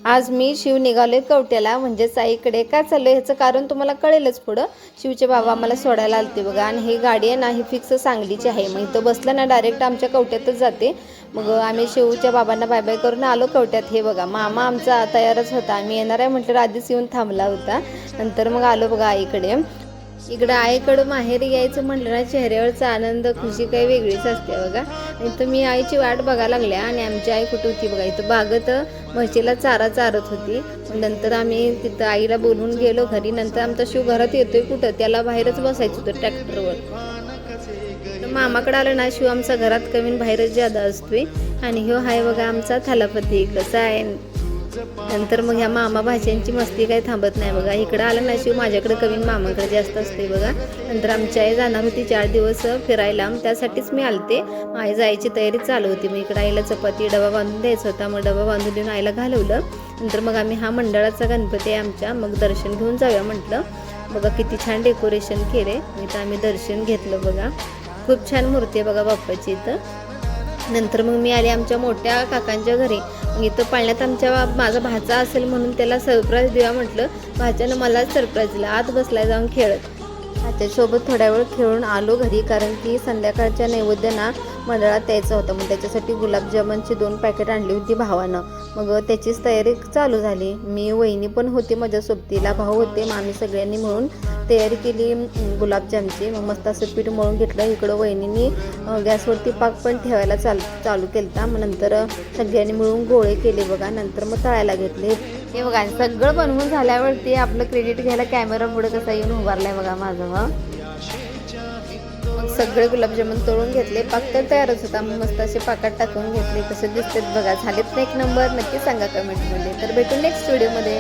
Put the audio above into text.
आज मी शिव निघाले कवट्याला, म्हणजेच आईकडे. का चाललो ह्याचं कारण तुम्हाला कळेलच पुढं. शिवचे बाबा आम्हाला सोडायला आलते बघा, आणि ही गाडी आहे ना ही फिक्स सांगलीची आहे. मग इथं बसलं ना डायरेक्ट आमच्या कवट्यातच जाते. मग आम्ही शिवच्या बाबांना बाय बाय करून आलो कवट्यात. हे बघा मामा आमचा तयारच होता, आम्ही येणार आहे म्हटलं आधीच येऊन थांबला होता. नंतर मग आलो बघा आईकडे. इकडं आईकडं माहेरी यायचं म्हटलं ना चेहऱ्यावरचा आनंद खुशी काही वेगळीच असते बघा. इथं मी आईची वाट बघायला लागल्या, आणि आमची आई कुठं होती बघा, इथं बागत म्हशीला चारा चारत होती. नंतर आम्ही तिथं आईला बोलवून गेलो घरी. नंतर आमचा शिव घरात येतोय कुठं, त्याला बाहेरच बसायचं होतं ट्रॅक्टरवर. मामाकडे आलं ना शिव आमचा घरात कमी बाहेरच ज्यादा असतोय. आणि ह्यो हाय बघा आमचा थालापती कसा आहे. नंतर मग ह्या मामा भाज्यांची मस्ती काही थांबत नाही बघा. इकडं आलं ना शिव माझ्याकडे कमी मामाकडे जास्त असते बघा. नंतर आमची आई जाणार होती 4 दिवस फिरायला, त्यासाठीच मी आलते. आई जायची तयारी चालू होती. मग इकडं आईला चपाती डबा बांधून द्यायचा होता. मग डबा बांधून देऊन आईला घालवलं. नंतर मग आम्ही हा मंडळाचा गणपती आहे आमच्या, मग दर्शन घेऊन जाऊया म्हटलं. बघा किती छान डेकोरेशन केले. इथं आम्ही दर्शन घेतलं बघा. खूप छान मूर्ती आहे बघा बाप्पाची इथं. नंतर मग मी आले आमच्या मोठ्या काकांच्या घरी. मग इथं पाळण्यात आमच्या माझा भाचा असेल म्हणून त्याला सरप्राईज देऊया म्हटलं. भाच्यानं मला सरप्राईज दिला. आत बसलाय जाऊन खेळत. भाच्यासोबत थोड्या वेळ खेळून आलो घरी, कारण की संध्याकाळच्या नैवेद्य ना मंडळात द्यायचा होता. मग त्याच्यासाठी गुलाबजामुनची 2 पॅकेट आणली होती भावानं. मग त्याचीच तयारी चालू झाली. मी वहिनी पण होती माझ्या सोबतीला, भाऊ होते. मग आम्ही सगळ्यांनी मिळून तयारी केली गुलाबजामची. मग मस्त असं पीठ मळून घेतलं. इकडं वहिनींनी गॅसवरती पाक पण ठेवायला चालू केलता. मग नंतर सगळ्यांनी मिळून गोळे केले बघा. नंतर मग तळायला घेतले. हे बघा सगळं बनवून झाल्यावरती आपलं क्रेडिट घ्यायला कॅमेरा पुढे कसा येऊन उभारलाय बघा माझा. मग सगळे गुलाबजामुन तळून घेतले. पाक तर तयारच होता. मग मस्त असे पाकात टाकून घेतले. कसे दिसतात बघा. झालेत ना एक नंबर. नक्की सांगा कमेंटमध्ये. तर भेटू नेक्स्ट व्हिडिओमध्ये.